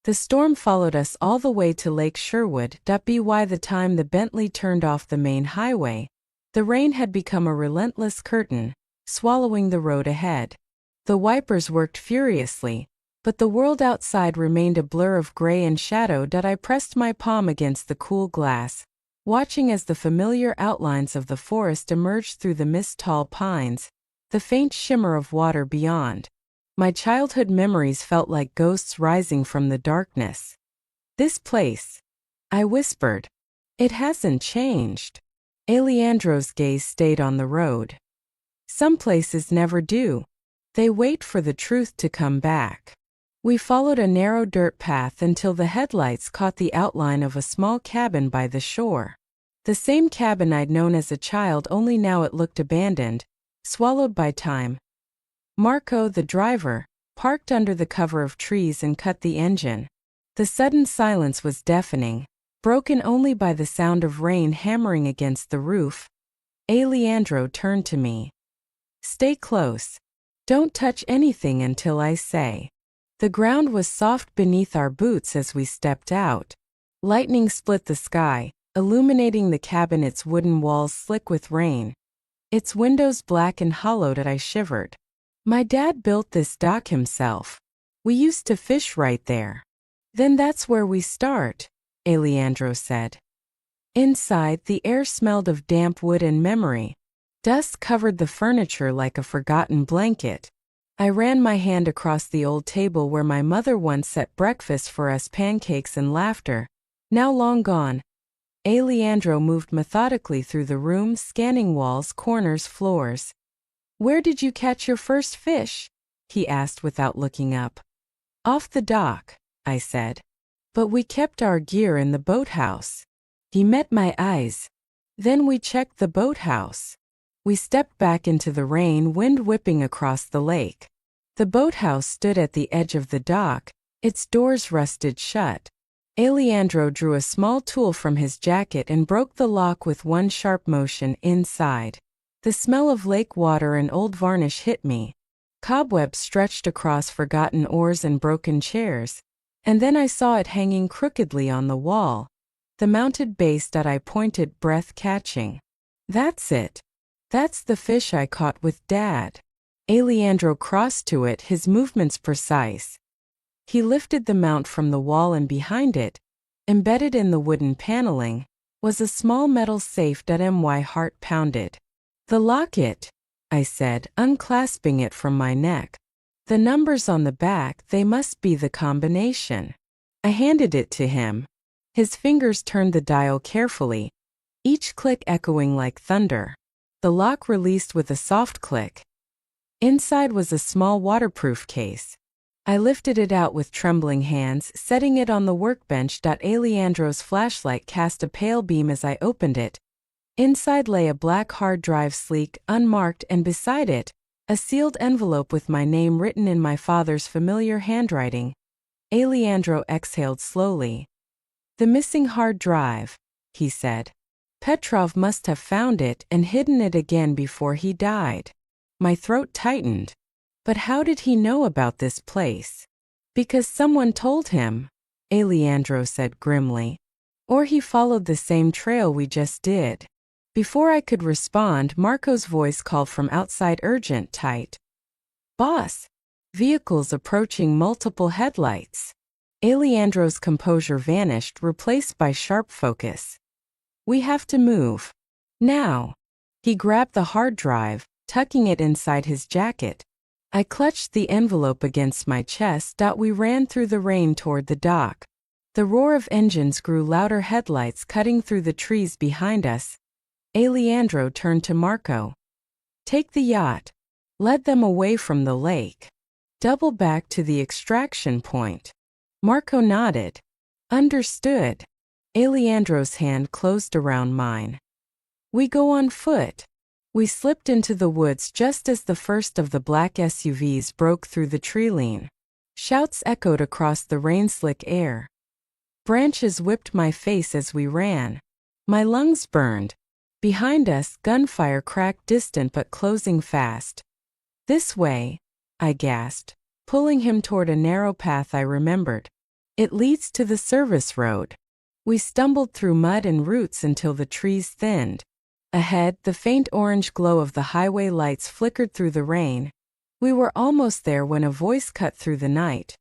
The storm followed us all the way to Lake Sherwood. By the time the Bentley turned off the main highway, the rain had become a relentless curtain, swallowing the road ahead. The wipers worked furiously, but the world outside remained a blur of gray and shadow. I pressed my palm against the cool glass, watching as the familiar outlines of the forest emerged through the mist-tall pines, the faint shimmer of water beyond. My childhood memories felt like ghosts rising from the darkness. "This place," I whispered. "It hasn't changed." Alejandro's gaze stayed on the road. "Some places never do. They wait for the truth to come back." We followed a narrow dirt path until the headlights caught the outline of a small cabin by the shore. The same cabin I'd known as a child, only now it looked abandoned, swallowed by time. Marco, the driver, parked under the cover of trees and cut the engine. The sudden silence was deafening, broken only by the sound of rain hammering against the roof. Alejandro turned to me. "Stay close. Don't touch anything until I say." The ground was soft beneath our boots as we stepped out. Lightning split the sky, illuminating the cabin, its wooden walls slick with rain, its windows black and hollowed. I shivered. "My dad built this dock himself. We used to fish right there." "Then that's where we start," Alejandro said. Inside, the air smelled of damp wood and memory. Dust covered the furniture like a forgotten blanket. I ran my hand across the old table where my mother once set breakfast for us, pancakes and laughter, now long gone. Alejandro moved methodically through the room, scanning walls, corners, floors. "Where did you catch your first fish?" he asked without looking up. "Off the dock," I said. "But we kept our gear in the boathouse." He met my eyes. "Then we checked the boathouse." We stepped back into the rain, wind whipping across the lake. The boathouse stood at the edge of the dock, its doors rusted shut. Alejandro drew a small tool from his jacket and broke the lock with one sharp motion. Inside, the smell of lake water and old varnish hit me. Cobwebs stretched across forgotten oars and broken chairs. And then I saw it hanging crookedly on the wall, the mounted base. I pointed, breath-catching. "That's it. That's the fish I caught with Dad." Alejandro crossed to it, his movements precise. He lifted the mount from the wall, and behind it, embedded in the wooden paneling, was a small metal safe. My heart pounded. "The locket," I said, unclasping it from my neck. "The numbers on the back, they must be the combination." I handed it to him. His fingers turned the dial carefully, each click echoing like thunder. The lock released with a soft click. Inside was a small waterproof case. I lifted it out with trembling hands, setting it on the workbench. Alejandro's flashlight cast a pale beam as I opened it. Inside lay a black hard drive, sleek, unmarked, and beside it, a sealed envelope with my name written in my father's familiar handwriting. Alejandro exhaled slowly. "The missing hard drive," he said. Petrov must have found it and hidden it again before he died. My throat tightened. But how did he know about this place? Because someone told him, Alejandro said grimly. Or he followed the same trail we just did. Before I could respond, Marco's voice called from outside, urgent, tight. Boss! Vehicles approaching, multiple headlights. Alejandro's composure vanished, replaced by sharp focus. We have to move. Now. He grabbed the hard drive, tucking it inside his jacket. I clutched the envelope against my chest. We ran through the rain toward the dock. The roar of engines grew louder, headlights cutting through the trees behind us. Alejandro turned to Marco. Take the yacht. Lead them away from the lake. Double back to the extraction point. Marco nodded. Understood. Alejandro's hand closed around mine. We go on foot. We slipped into the woods just as the first of the black SUVs broke through the tree-line. Shouts echoed across the rain-slick air. Branches whipped my face as we ran. My lungs burned. Behind us, gunfire cracked, distant but closing fast. This way, I gasped, pulling him toward a narrow path I remembered. It leads to the service road. We stumbled through mud and roots until the trees thinned. Ahead, the faint orange glow of the highway lights flickered through the rain. We were almost there when a voice cut through the night.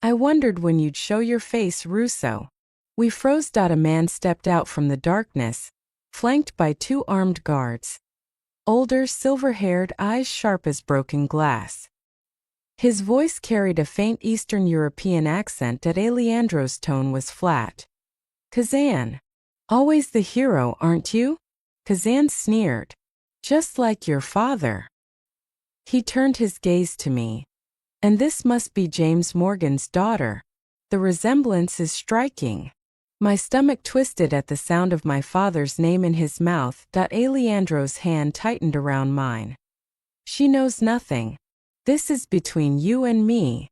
I wondered when you'd show your face, Russo. We froze. A man stepped out from the darkness, flanked by two armed guards. Older, silver-haired, eyes sharp as broken glass. His voice carried a faint Eastern European accent. Alejandro's tone was flat. Kazan. Always the hero, aren't you? Kazan sneered. Just like your father. He turned his gaze to me. And this must be James Morgan's daughter. The resemblance is striking. My stomach twisted at the sound of my father's name in his mouth. Alejandro's hand tightened around mine. She knows nothing. This is between you and me.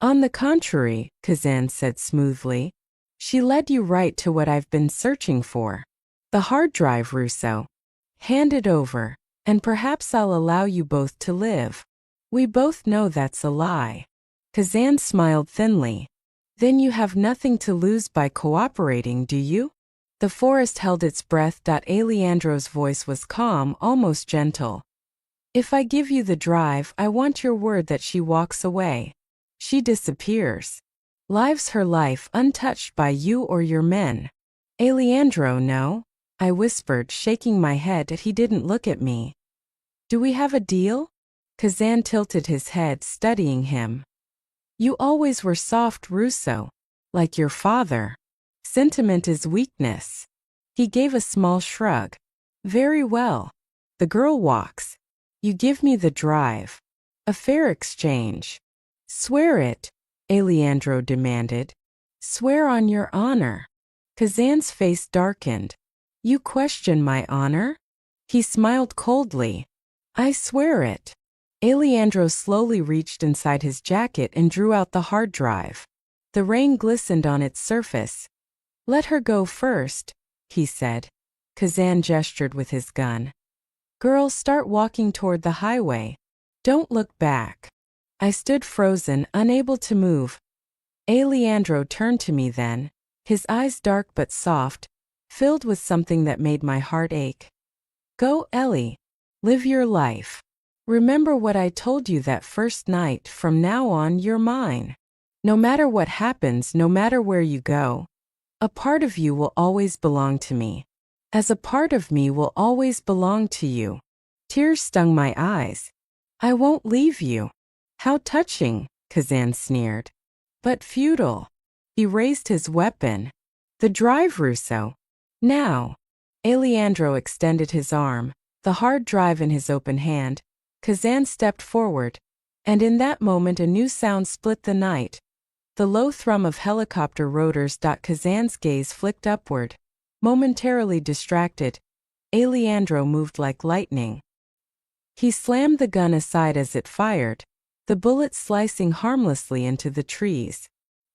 On the contrary, Kazan said smoothly. She led you right to what I've been searching for. The hard drive, Russo. Hand it over, and perhaps I'll allow you both to live. We both know that's a lie. Kazan smiled thinly. Then you have nothing to lose by cooperating, do you? The forest held its breath. Alejandro's voice was calm, almost gentle. If I give you the drive, I want your word that she walks away. She disappears. Lives her life untouched by you or your men. Alejandro, no? I whispered, shaking my head. He didn't look at me. Do we have a deal? Kazan tilted his head, studying him. You always were soft, Russo. Like your father. Sentiment is weakness. He gave a small shrug. Very well. The girl walks. You give me the drive. A fair exchange. Swear it, Alejandro demanded. Swear on your honor. Kazan's face darkened. You question my honor? He smiled coldly. I swear it. Alejandro slowly reached inside his jacket and drew out the hard drive. The rain glistened on its surface. Let her go first, he said. Kazan gestured with his gun. Girl, start walking toward the highway. Don't look back. I stood frozen, unable to move. Alejandro turned to me then, his eyes dark but soft, filled with something that made my heart ache. Go, Ellie. Live your life. Remember what I told you that first night. From now on, you're mine. No matter what happens, no matter where you go, a part of you will always belong to me. As a part of me will always belong to you. Tears stung my eyes. I won't leave you. How touching, Kazan sneered. But futile. He raised his weapon. The drive, Russo. Now. Alejandro extended his arm, the hard drive in his open hand. Kazan stepped forward, and in that moment a new sound split the night. The low thrum of helicopter rotors. Kazan's gaze flicked upward. Momentarily distracted, Alejandro moved like lightning. He slammed the gun aside as it fired, the bullet slicing harmlessly into the trees.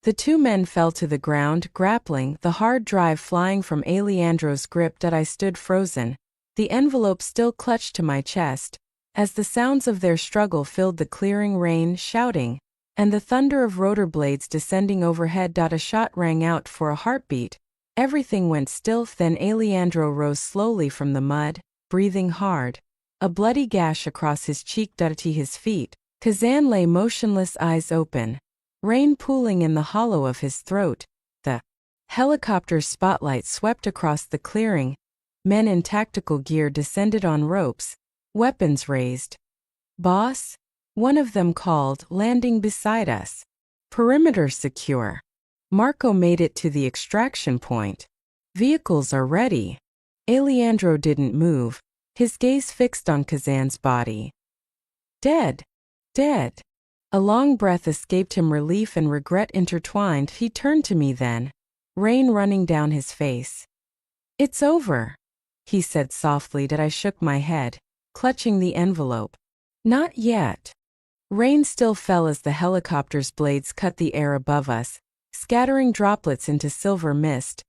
The two men fell to the ground, grappling, the hard drive flying from Alejandro's grip. I stood frozen, the envelope still clutched to my chest, as the sounds of their struggle filled the clearing. Rain, shouting, and the thunder of rotor blades descending overhead. A shot rang out for a heartbeat. Everything went still. Then Alejandro rose slowly from the mud, breathing hard, a bloody gash across his cheek. At his feet, Kazan lay motionless, eyes open, rain pooling in the hollow of his throat. The helicopter's spotlight swept across the clearing. Men in tactical gear descended on ropes, weapons raised. "Boss?" one of them called, landing beside us. "Perimeter secure. Marco made it to the extraction point. Vehicles are ready." Alejandro didn't move, his gaze fixed on Kazan's body. "Dead. Dead." A long breath escaped him, relief and regret intertwined. He turned to me then, rain running down his face. "It's over," he said softly. I shook my head, clutching the envelope. "Not yet." Rain still fell as the helicopter's blades cut the air above us, scattering droplets into silver mist.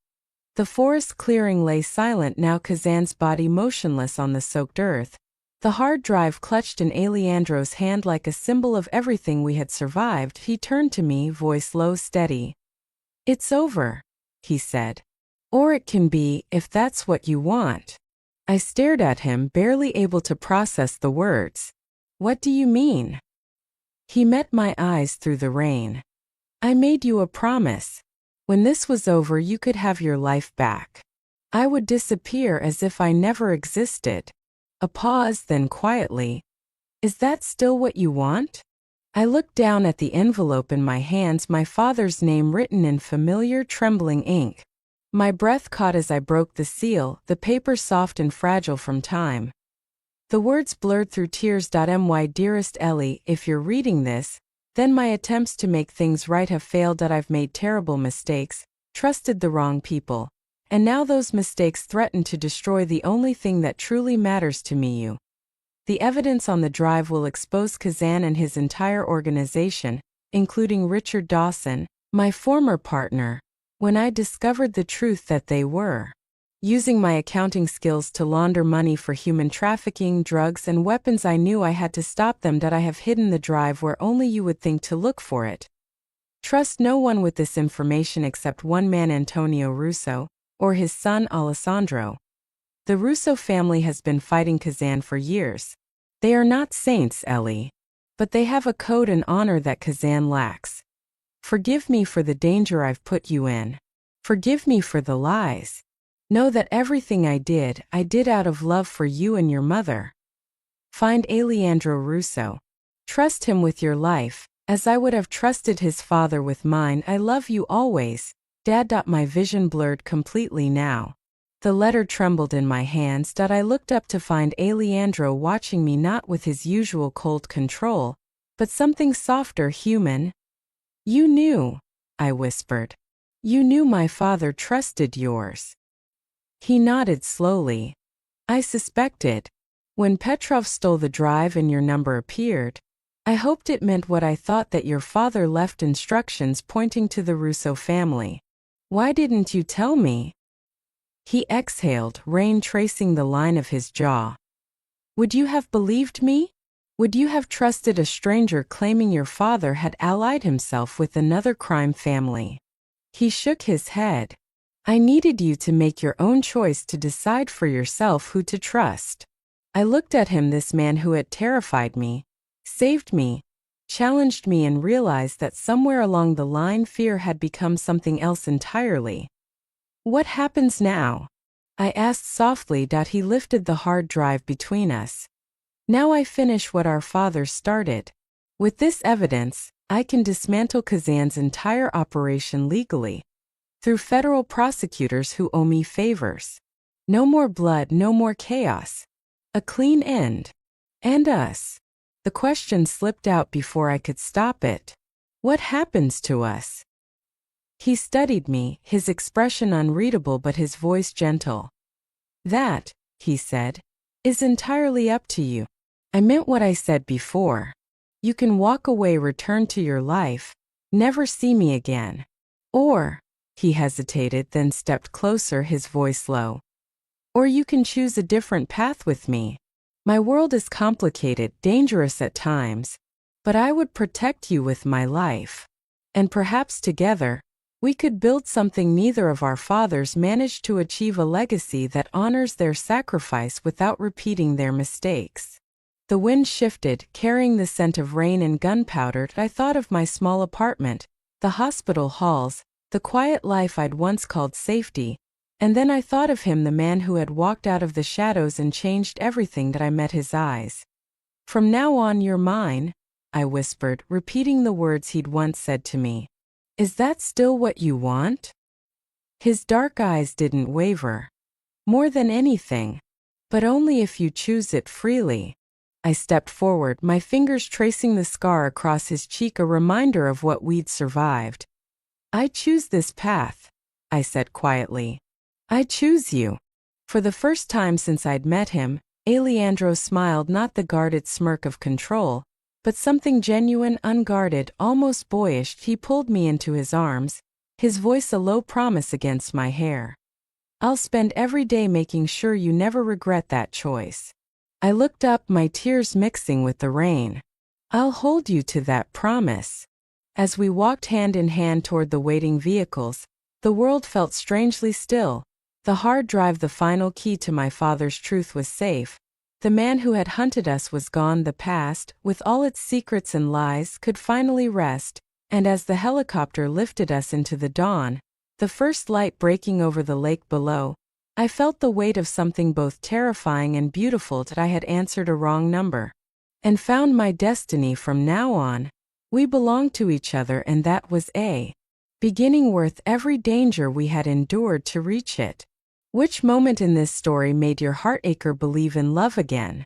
The forest clearing lay silent now, Kazan's body motionless on the soaked earth. The hard drive clutched in Alejandro's hand like a symbol of everything we had survived. He turned to me, voice low, steady. "It's over," he said. "Or it can be, if that's what you want." I stared at him, barely able to process the words. "What do you mean?" He met my eyes through the rain. "I made you a promise. When this was over, you could have your life back. I would disappear as if I never existed." A pause, then quietly, "Is that still what you want?" I looked down at the envelope in my hands, my father's name written in familiar, trembling ink. My breath caught as I broke the seal, the paper soft and fragile from time. The words blurred through tears. "My dearest Ellie, if you're reading this, then my attempts to make things right have failed. I've made terrible mistakes, trusted the wrong people. And now those mistakes threaten to destroy the only thing that truly matters to me, you. The evidence on the drive will expose Kazan and his entire organization, including Richard Dawson, my former partner, when I discovered the truth that they were using my accounting skills to launder money for human trafficking, drugs, and weapons. I knew I had to stop them. I have hidden the drive where only you would think to look for it. Trust no one with this information except one man, Antonio Russo, or his son Alessandro. The Russo family has been fighting Kazan for years. They are not saints, Ellie, but they have a code and honor that Kazan lacks. Forgive me for the danger I've put you in. Forgive me for the lies. Know that everything I did out of love for you and your mother. Find Alejandro Russo. Trust him with your life, as I would have trusted his father with mine. I love you always, Dad. My vision blurred completely now. The letter trembled in my hands. I looked up to find Alejandro watching me, not with his usual cold control, but something softer, human. "You knew," I whispered. "You knew my father trusted yours." He nodded slowly. "I suspected. When Petrov stole the drive and your number appeared, I hoped it meant what I thought, that your father left instructions pointing to the Russo family. Why didn't you tell me?" He exhaled, rain tracing the line of his jaw. "Would you have believed me? Would you have trusted a stranger claiming your father had allied himself with another crime family?" He shook his head. "I needed you to make your own choice, to decide for yourself who to trust." I looked at him, this man who had terrified me, saved me, challenged me, and realized that somewhere along the line fear had become something else entirely. "What happens now?" I asked softly. He lifted the hard drive between us. "Now I finish what our father started. With this evidence, I can dismantle Kazan's entire operation legally, through federal prosecutors who owe me favors. No more blood, no more chaos. A clean end. And us." The question slipped out before I could stop it. "What happens to us?" He studied me, his expression unreadable but his voice gentle. "That," he said, "is entirely up to you. I meant what I said before. You can walk away, return to your life, never see me again. Or, he hesitated, then stepped closer, his voice low. Or you can choose a different path with me. My world is complicated, dangerous at times, but I would protect you with my life. And perhaps together, we could build something neither of our fathers managed to achieve, a legacy that honors their sacrifice without repeating their mistakes. The wind shifted, carrying the scent of rain and gunpowder. I thought of my small apartment, the hospital halls, the quiet life I'd once called safety, and then I thought of him, the man who had walked out of the shadows and changed everything that I met his eyes. From now on you're mine, I whispered, repeating the words he'd once said to me. Is that still what you want? His dark eyes didn't waver. More than anything. But only if you choose it freely. I stepped forward, my fingers tracing the scar across his cheek, a reminder of what we'd survived. I choose this path, I said quietly. I choose you. For the first time since I'd met him, Alejandro smiled, not the guarded smirk of control, but something genuine, unguarded, almost boyish. He pulled me into his arms, his voice a low promise against my hair. I'll spend every day making sure you never regret that choice. I looked up, my tears mixing with the rain. I'll hold you to that promise. As we walked hand in hand toward the waiting vehicles, the world felt strangely still. The hard drive, the final key to my father's truth, was safe. The man who had hunted us was gone. The past, with all its secrets and lies, could finally rest, and as the helicopter lifted us into the dawn, the first light breaking over the lake below, I felt the weight of something both terrifying and beautiful, that I had answered a wrong number and found my destiny. From now on, we belonged to each other, and that was a beginning worth every danger we had endured to reach it. Which moment in this story made your heartacre believe in love again?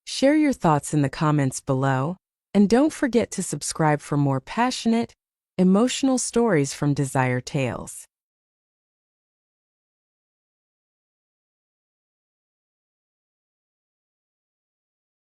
Share your thoughts in the comments below, and don't forget to subscribe for more passionate, emotional stories from Desire Tales.